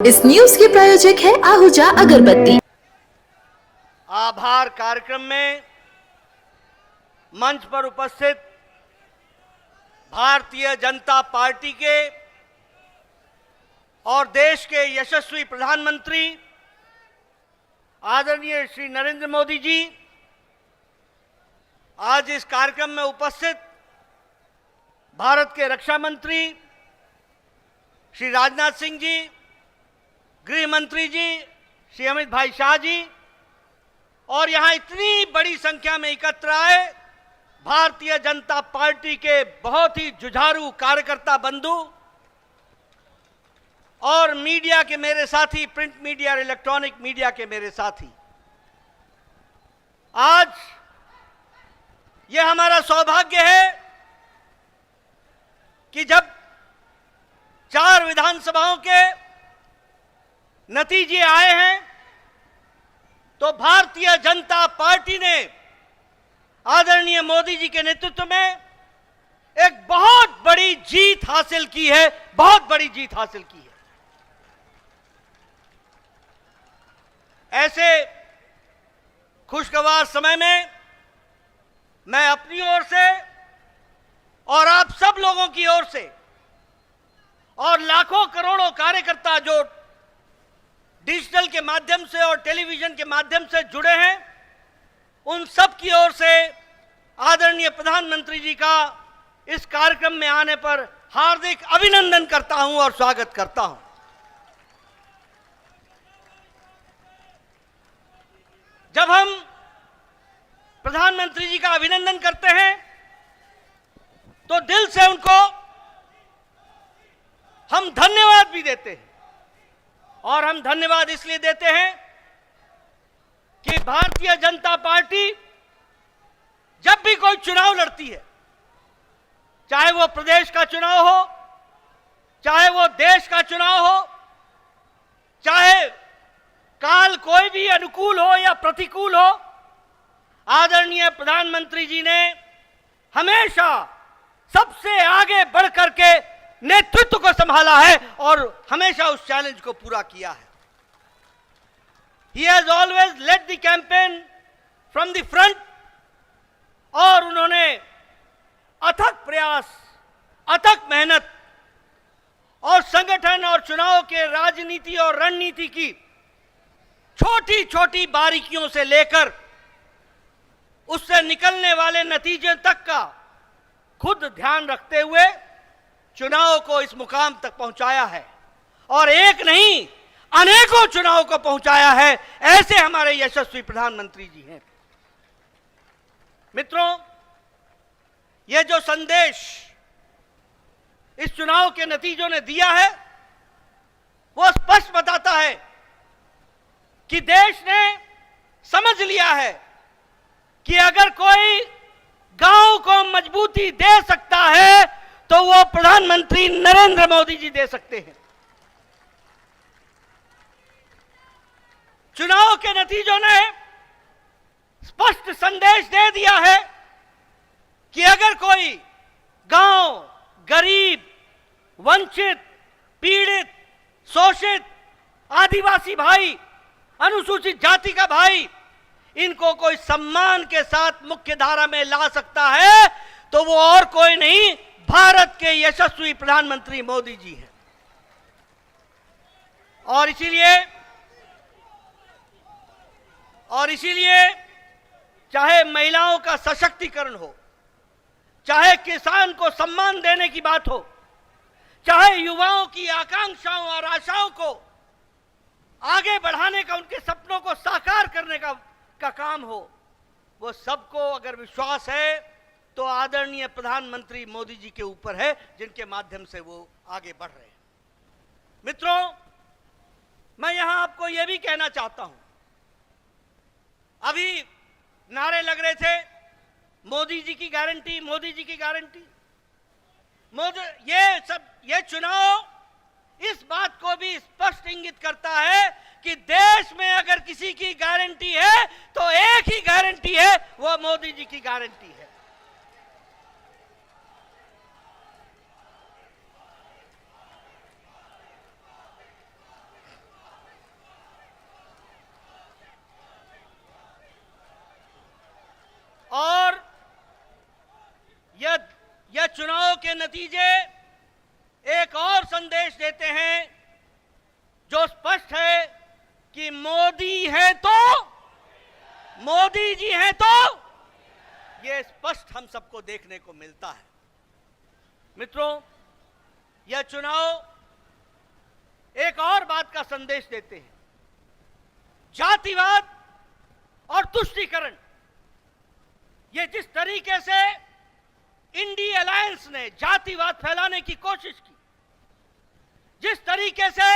इस न्यूज के प्रायोजक है आहूजा अगरबत्ती। आभार कार्यक्रम में मंच पर उपस्थित भारतीय जनता पार्टी के और देश के यशस्वी प्रधानमंत्री आदरणीय श्री नरेंद्र मोदी जी, आज इस कार्यक्रम में उपस्थित भारत के रक्षा मंत्री श्री राजनाथ सिंह जी, गृह मंत्री जी श्री अमित भाई शाह जी, और यहां इतनी बड़ी संख्या में एकत्र आए भारतीय जनता पार्टी के बहुत ही जुझारू कार्यकर्ता बंधु और मीडिया के मेरे साथी, प्रिंट मीडिया और इलेक्ट्रॉनिक मीडिया के मेरे साथी। आज यह हमारा सौभाग्य है कि जब 4 विधानसभाओं के नतीजे आए हैं तो भारतीय जनता पार्टी ने आदरणीय मोदी जी के नेतृत्व में एक बहुत बड़ी जीत हासिल की है, बहुत बड़ी जीत हासिल की है। ऐसे खुशगवार समय में मैं अपनी ओर से और आप सब लोगों की ओर से और लाखों करोड़ों कार्यकर्ता जो डिजिटल के माध्यम से और टेलीविजन के माध्यम से जुड़े हैं, उन सब की ओर से आदरणीय प्रधानमंत्री जी का इस कार्यक्रम में आने पर हार्दिक अभिनंदन करता हूं और स्वागत करता हूं। जब हम प्रधानमंत्री जी का अभिनंदन करते हैं तो दिल से उनको हम धन्यवाद भी देते हैं, और हम धन्यवाद इसलिए देते हैं कि भारतीय जनता पार्टी जब भी कोई चुनाव लड़ती है, चाहे वो प्रदेश का चुनाव हो, चाहे वो देश का चुनाव हो, चाहे काल कोई भी अनुकूल हो या प्रतिकूल हो, आदरणीय प्रधानमंत्री जी ने हमेशा सबसे आगे बढ़ करके नेतृत्व को संभाला है और हमेशा उस चैलेंज को पूरा किया है। He has always led the campaign from the front, और उन्होंने अथक प्रयास, अथक मेहनत और संगठन और चुनाव के राजनीति और रणनीति की छोटी छोटी बारीकियों से लेकर उससे निकलने वाले नतीजे तक का खुद ध्यान रखते हुए चुनाव को इस मुकाम तक पहुंचाया है, और एक नहीं अनेकों चुनाव को पहुंचाया है। ऐसे हमारे यशस्वी प्रधानमंत्री जी हैं। मित्रों, यह जो संदेश इस चुनाव के नतीजों ने दिया है वो स्पष्ट बताता है कि देश ने समझ लिया है कि अगर कोई गांव को मजबूती दे सकता है तो वो प्रधानमंत्री नरेंद्र मोदी जी दे सकते हैं। चुनाव के नतीजों ने स्पष्ट संदेश दे दिया है कि अगर कोई गांव, गरीब, वंचित, पीड़ित, शोषित, आदिवासी भाई, अनुसूचित जाति का भाई, इनको कोई सम्मान के साथ मुख्य धारा में ला सकता है तो वो और कोई नहीं, भारत के यशस्वी प्रधानमंत्री मोदी जी हैं। और इसीलिए चाहे महिलाओं का सशक्तिकरण हो, चाहे किसान को सम्मान देने की बात हो, चाहे युवाओं की आकांक्षाओं और आशाओं को आगे बढ़ाने का, उनके सपनों को साकार करने का काम हो, वो सबको अगर विश्वास है तो आदरणीय प्रधानमंत्री मोदी जी के ऊपर है, जिनके माध्यम से वो आगे बढ़ रहे हैं। मित्रों, मैं यहां आपको यह भी कहना चाहता हूं, अभी नारे लग रहे थे मोदी जी की गारंटी, मोदी जी की गारंटी। ये चुनाव इस बात को भी स्पष्ट इंगित करता है कि देश में अगर किसी की गारंटी है तो एक ही गारंटी है, वो मोदी जी की गारंटी है। नतीजे एक और संदेश देते हैं जो स्पष्ट है कि मोदी है तो, मोदी जी हैं तो, यह स्पष्ट हम सबको देखने को मिलता है। मित्रों, यह चुनाव एक और बात का संदेश देते हैं। जातिवाद और तुष्टीकरण, ये जिस तरीके से इंडी अलायंस ने जातिवाद फैलाने की कोशिश की, जिस तरीके से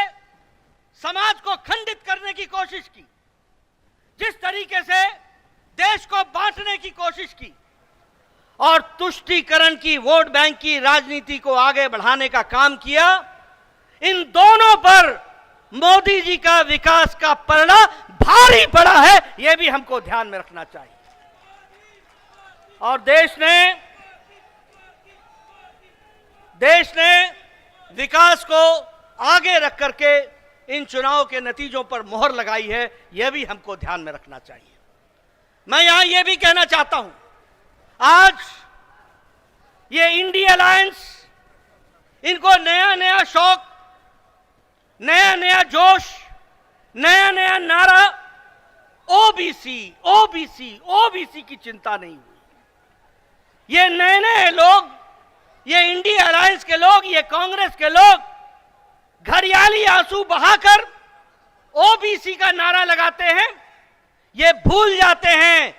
समाज को खंडित करने की कोशिश की, जिस तरीके से देश को बांटने की कोशिश की और तुष्टीकरण की, वोट बैंक की राजनीति को आगे बढ़ाने का काम किया, इन दोनों पर मोदी जी का विकास का पलड़ा भारी पड़ा है, यह भी हमको ध्यान में रखना चाहिए। और देश ने विकास को आगे रख करके इन चुनाव के नतीजों पर मोहर लगाई है, यह भी हमको ध्यान में रखना चाहिए। मैं यहां यह भी कहना चाहता हूं, आज ये इंडी अलायंस, इनको नया नया शौक, नया नया जोश, नया नया नारा, ओबीसी ओबीसी ओबीसी की चिंता नहीं हुई। ये नए नए लोग, ये इंडी अलायंस के लोग, ये कांग्रेस के लोग घड़ियाली आंसू बहाकर ओबीसी का नारा लगाते हैं। ये भूल जाते हैं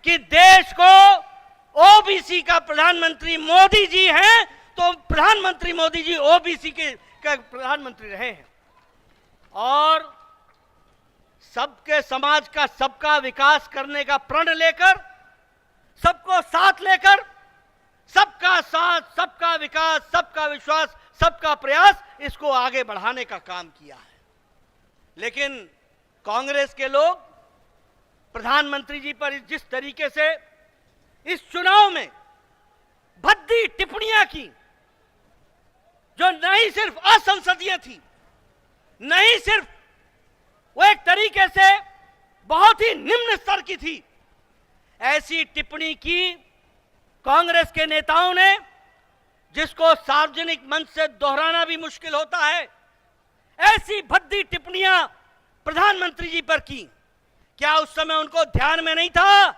कि देश को ओबीसी का प्रधानमंत्री मोदी जी हैं, तो प्रधानमंत्री मोदी जी ओबीसी के प्रधानमंत्री रहे हैं। और सबके समाज का, सबका विकास करने का प्रण लेकर, सबको साथ लेकर, सबका साथ, सबका विकास, सबका विश्वास, सबका प्रयास, इसको आगे बढ़ाने का काम किया है। लेकिन कांग्रेस के लोग प्रधानमंत्री जी पर जिस तरीके से इस चुनाव में भद्दी टिप्पणियां की, जो नहीं सिर्फ असंसदीय थी, नहीं सिर्फ वो एक तरीके से बहुत ही निम्न स्तर की थी, ऐसी टिप्पणी की कांग्रेस के नेताओं ने, जिसको सार्वजनिक मंच से दोहराना भी मुश्किल होता है, ऐसी भद्दी टिप्पणियां प्रधानमंत्री जी पर की। क्या उस समय उनको ध्यान में नहीं था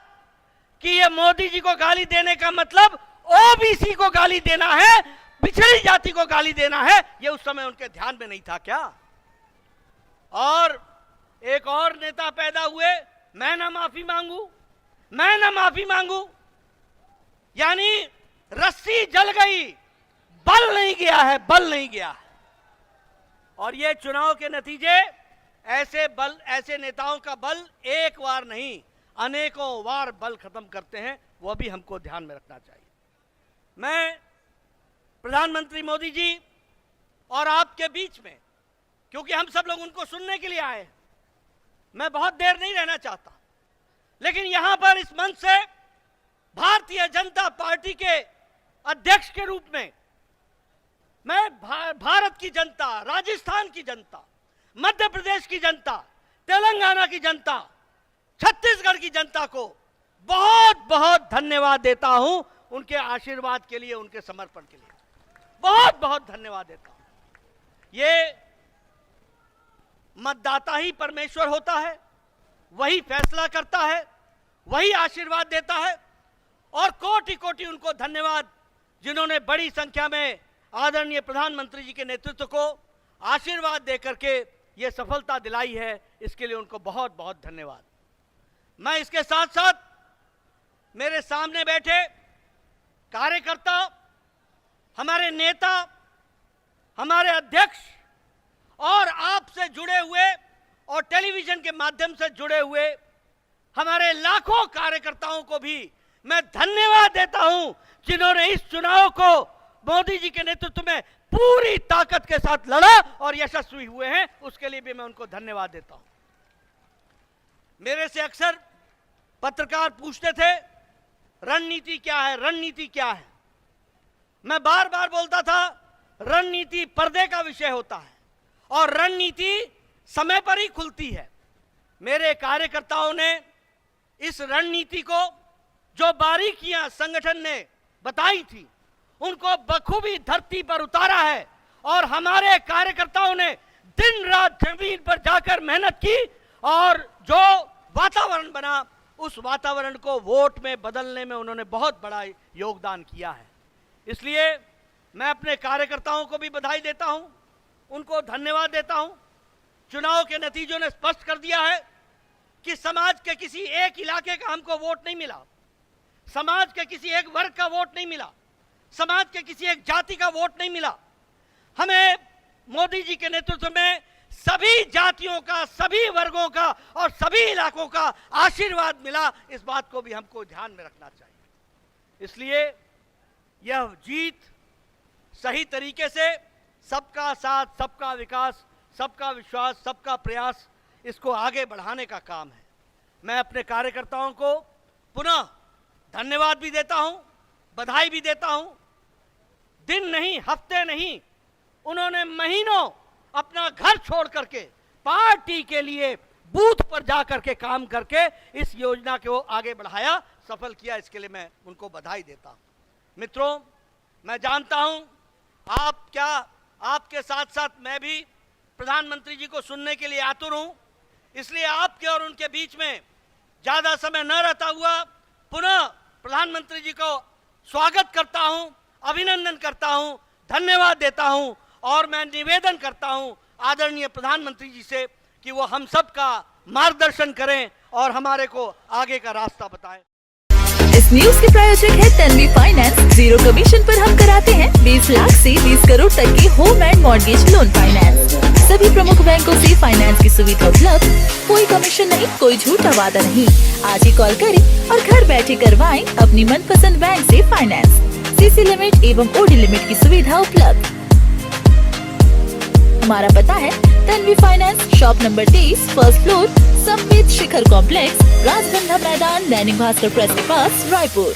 कि ये मोदी जी को गाली देने का मतलब ओबीसी को गाली देना है, पिछड़ी जाति को गाली देना है? ये उस समय उनके ध्यान में नहीं था क्या? और एक और नेता पैदा हुए, मैं ना माफी मांगू, मैं ना माफी मांगू, यानी रस्सी जल गई, बल नहीं गया है, बल नहीं गया है। और ये चुनाव के नतीजे ऐसे नेताओं का बल एक बार नहीं, अनेकों बार बल खत्म करते हैं, वह भी हमको ध्यान में रखना चाहिए। मैं प्रधानमंत्री मोदी जी और आपके बीच में, क्योंकि हम सब लोग उनको सुनने के लिए आए हैं, मैं बहुत देर नहीं रहना चाहता, लेकिन यहां पर इस मंच से भारतीय जनता पार्टी के अध्यक्ष के रूप में मैं भारत की जनता, राजस्थान की जनता, मध्य प्रदेश की जनता, तेलंगाना की जनता, छत्तीसगढ़ की जनता को बहुत बहुत धन्यवाद देता हूं, उनके आशीर्वाद के लिए, उनके समर्पण के लिए बहुत बहुत धन्यवाद देता हूं। ये मतदाता ही परमेश्वर होता है, वही फैसला करता है, वही आशीर्वाद देता है, और कोटि कोटि उनको धन्यवाद जिन्होंने बड़ी संख्या में आदरणीय प्रधानमंत्री जी के नेतृत्व को आशीर्वाद देकर के ये सफलता दिलाई है, इसके लिए उनको बहुत बहुत धन्यवाद। मैं इसके साथ साथ मेरे सामने बैठे कार्यकर्ता, हमारे नेता, हमारे अध्यक्ष और आपसे जुड़े हुए और टेलीविजन के माध्यम से जुड़े हुए हमारे लाखों कार्यकर्ताओं को भी मैं धन्यवाद देता हूं, जिन्होंने इस चुनाव को मोदी जी के नेतृत्व में पूरी ताकत के साथ लड़ा और यशस्वी हुए हैं, उसके लिए भी मैं उनको धन्यवाद देता हूं। मेरे से अक्सर पत्रकार पूछते थे, रणनीति क्या है, रणनीति क्या है? मैं बार बार बोलता था, रणनीति पर्दे का विषय होता है और रणनीति समय पर ही खुलती है। मेरे कार्यकर्ताओं ने इस रणनीति को, जो बारीकियां संगठन ने बताई थी, उनको बखूबी धरती पर उतारा है और हमारे कार्यकर्ताओं ने दिन रात जमीन पर जाकर मेहनत की और जो वातावरण बना उस वातावरण को वोट में बदलने में उन्होंने बहुत बड़ा योगदान किया है। इसलिए मैं अपने कार्यकर्ताओं को भी बधाई देता हूं, उनको धन्यवाद देता हूं। चुनाव के नतीजों ने स्पष्ट कर दिया है कि समाज के किसी एक इलाके का हमको वोट नहीं मिला, समाज के किसी एक वर्ग का वोट नहीं मिला, समाज के किसी एक जाति का वोट नहीं मिला। हमें मोदी जी के नेतृत्व में सभी जातियों का, सभी वर्गों का और सभी इलाकों का आशीर्वाद मिला। इस बात को भी हमको ध्यान में रखना चाहिए। इसलिए यह जीत सही तरीके से सबका साथ, सबका विकास, सबका विश्वास, सबका प्रयास, इसको आगे बढ़ाने का काम है। मैं अपने कार्यकर्ताओं को पुनः धन्यवाद भी देता हूं, बधाई भी देता हूं। दिन नहीं, हफ्ते नहीं, उन्होंने महीनों अपना घर छोड़ करके पार्टी के लिए बूथ पर जाकर के काम करके इस योजना को आगे बढ़ाया, सफल किया। इसके लिए मैं उनको बधाई देता हूं। मित्रों, मैं जानता हूं आपके साथ साथ मैं भी प्रधानमंत्री जी को सुनने के लिए आतुर हूं। इसलिए आपके और उनके बीच में ज्यादा समय न रहता हुआ पुनः प्रधानमंत्री जी को स्वागत करता हूं, अभिनंदन करता हूं, धन्यवाद देता हूं और मैं निवेदन करता हूं आदरणीय प्रधानमंत्री जी से कि वो हम सब का मार्गदर्शन करें और हमारे को आगे का रास्ता बताएं। इस न्यूज के प्रायोजक है तन्वी फाइनेंस। जीरो कमीशन पर हम कराते हैं 20 लाख से 20 करोड़ तक की home and mortgage loan finance. सभी प्रमुख बैंकों से फाइनेंस की सुविधा उपलब्ध, कोई कमीशन नहीं, कोई झूठा वादा नहीं। आज ही कॉल करें और घर बैठे करवाएं अपनी मनपसंद बैंक से फाइनेंस। सीसी लिमिट एवं ओडी लिमिट की सुविधा उपलब्ध। हमारा पता है Tanvi finance, shop number 23, first floor, Sambit Shikhar complex, Rajgandha मैदान, दैनिक भास्कर प्रेस के पास, रायपुर।